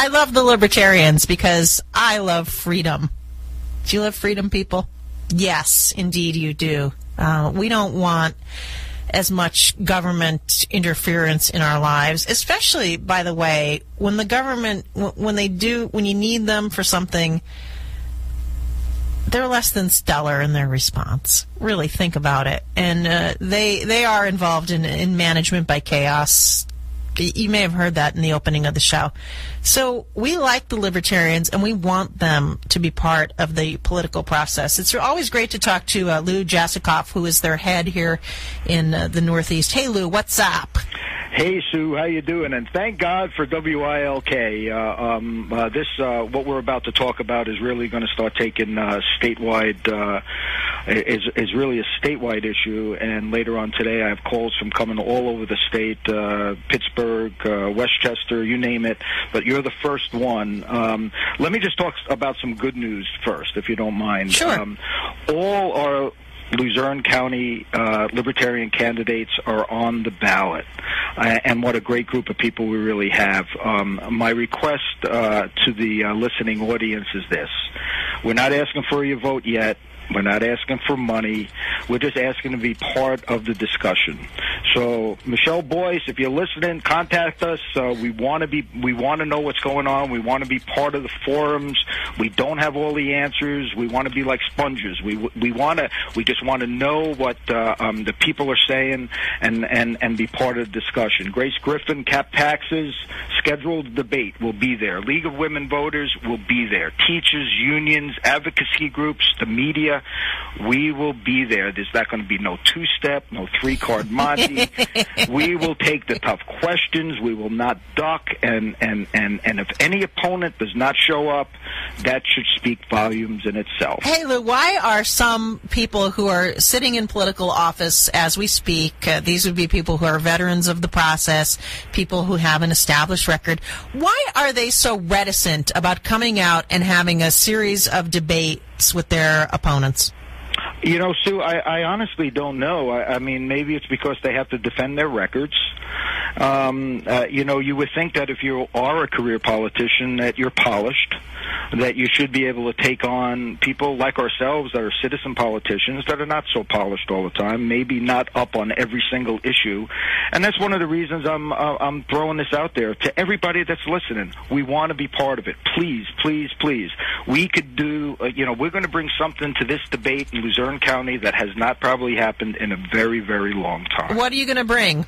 I love the Libertarians because I love freedom. Do you love freedom, people? Yes, indeed you do. We don't want as much government interference in our lives, especially, by the way, when the government, when you need them for something, they're less than stellar in their response. Really think about it. And they are involved in management by chaos. You may have heard that in the opening of the show. So we like the Libertarians, and we want them to be part of the political process. It's always great to talk to Lou Jasikoff, who is their head here in the Northeast. Hey, Lou, what's up? Hey, Sue, how you doing? And thank God for WILK. What we're about to talk about is really going to start taking statewide, is really a statewide issue. And later on today, I have calls from coming all over the state, Pittsburgh, Westchester, you name it. But you're the first one. Let me just talk about some good news first, if you don't mind. Sure. All our Luzerne County Libertarian candidates are on the ballot, and what a great group of people we really have. My request to the listening audience is this. We're not asking for your vote yet. We're not asking for money. We're just asking to be part of the discussion. So, Michelle Boyce, if you're listening, contact us. We want to know what's going on. We want to be part of the forums. We don't have all the answers. We want to be like sponges. We just want to know what the people are saying and be part of the discussion. Grace Griffin, cap taxes, scheduled debate will be there. League of Women Voters will be there. Teachers, unions, advocacy groups, the media. We will be there. There's not going to be no two-step, no three-card Monty. We will take the tough questions. We will not duck. And if any opponent does not show up, that should speak volumes in itself. Hey, Lou, why are some people who are sitting in political office as we speak, these would be people who are veterans of the process, people who have an established record, why are they so reticent about coming out and having a series of debates with their opponents? You know, Sue, I honestly don't know. I mean, maybe it's because they have to defend their records. You know, you would think that if you are a career politician that you're polished, that you should be able to take on people like ourselves that are citizen politicians that are not so polished all the time, maybe not up on every single issue. And that's one of the reasons I'm throwing this out there to everybody that's listening. We want to be part of it. Please, please, please. We could do, you know, we're going to bring something to this debate in Luzerne County that has not probably happened in a very, very long time. What are you going to bring?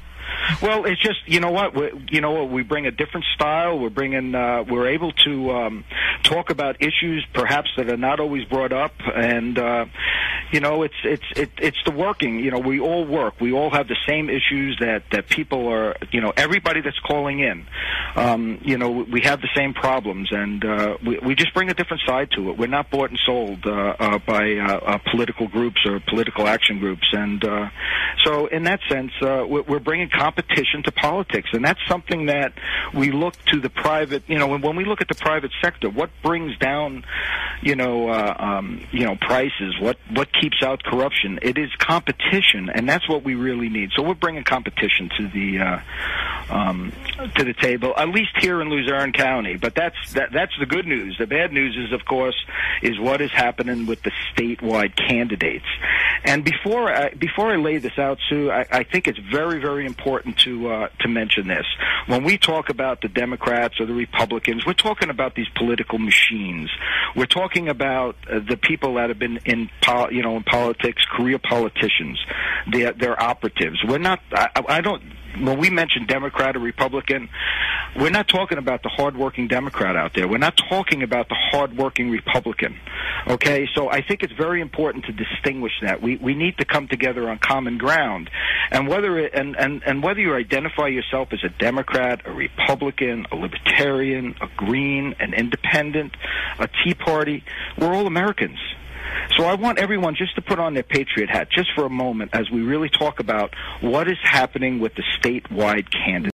Well, it's just, you know what, we bring a different style. We're able to talk about issues perhaps that are not always brought up, and you know, it's the working. You know, we all work. We all have the same issues that people are. You know, everybody that's calling in. You know, we have the same problems, and we just bring a different side to it. We're not bought and sold by political groups or political action groups, and so in that sense, we're bringing competition to politics, and that's something that we look to the private. You know, when we look at the private sector, what brings down, prices? What keeps out corruption? It is competition, and that's what we really need. So we're bringing competition to the table, at least here in Luzerne County. But that's the good news. The bad news is, of course, is what is happening with the statewide candidates. And before I lay this out, Sue, I think it's very, very important to mention this. When we talk about the Democrats or the Republicans, we're talking about these political machines. We're talking about the people that have been in politics, career politicians. They're operatives. We're not. I don't. When we mention Democrat or Republican, we're not talking about the hardworking Democrat out there. We're not talking about the hardworking Republican. Okay, so I think it's very important to distinguish that. We need to come together on common ground, and whether you identify yourself as a Democrat, a Republican, a Libertarian, a Green, an Independent, a Tea Party, we're all Americans. So I want everyone just to put on their patriot hat just for a moment as we really talk about what is happening with the statewide candidates.